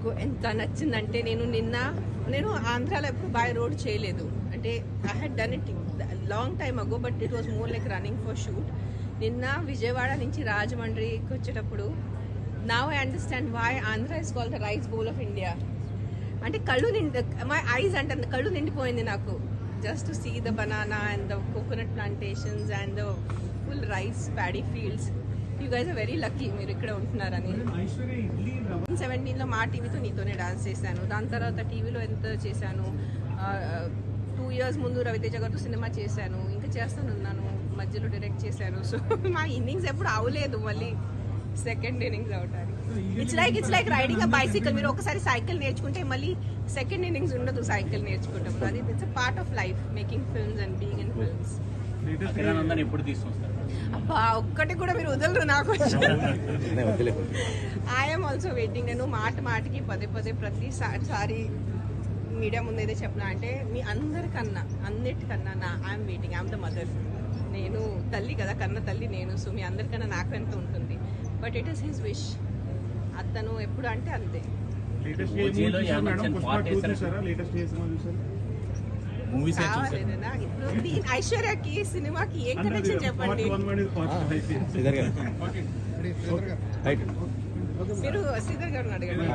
నాకు ఎంత నచ్చిందంటే నేను ఆంధ్రాలో ఎప్పుడు బై రోడ్ చేయలేదు. అంటే I had done it long time ago, but it was more like running for shoot. నిన్న విజయవాడ నుంచి రాజమండ్రికి వచ్చేటప్పుడు now I understand why Andhra is called the rice bowl of India. అంటే మై ఐస్ అంటే కళ్ళు నిండిపోయింది నాకు, just to see the banana and the coconut plantations and the full rice paddy fields. You guys are very lucky మీరు ఇక్కడ ఉంటున్నారని. 2017లో మా టీవీతో నీతోనే dance చేశాను. దాని తర్వాత టీవీలో ఎంత చేశాను. 2 years ముందు రవితేజ గారితో సినిమా చేశాను, ఇంకా చేస్తానున్నాను, మధ్యలో డైరెక్ట్ చేశాను. సో మా ఇన్నింగ్స్ ఎప్పుడు అవలేదు, మళ్ళీ సెకండ్ ఇన్నింగ్స్ అవటానికి. It's like riding a bicycle. మీరు ఒకసారి సైకిల్ నేర్చుకుంటే మళ్ళీ సెకండ్ ఇన్నింగ్స్ ఉండదు సైకిల్ నేర్చుకుంటాం. అది it's a part of life, making films and being in films. అబ్బా ఒక్కటి కూడా మీరు వదలరు నాకు. I'm also waiting. నేను మాటికి పదే ప్రతిసారి మీడియా ముందు ఏదో చెప్పినా అంటే మీ అన్నిటికన్నా I'm waiting. I'm the mother. నేను తల్లి కదా, కన్న తల్లి నేను. సో మీ అందరికన్నా నాకు ఎంత ఉంటుంది, but it is his wish. అతను ఎప్పుడు అంటే అంతే. ఇప్పుడు ఐశ్వర్యకి సినిమాకి ఏం కనెక్షన్ చెప్పండి. మీరు శ్రీధర్ గారిని అడగండి.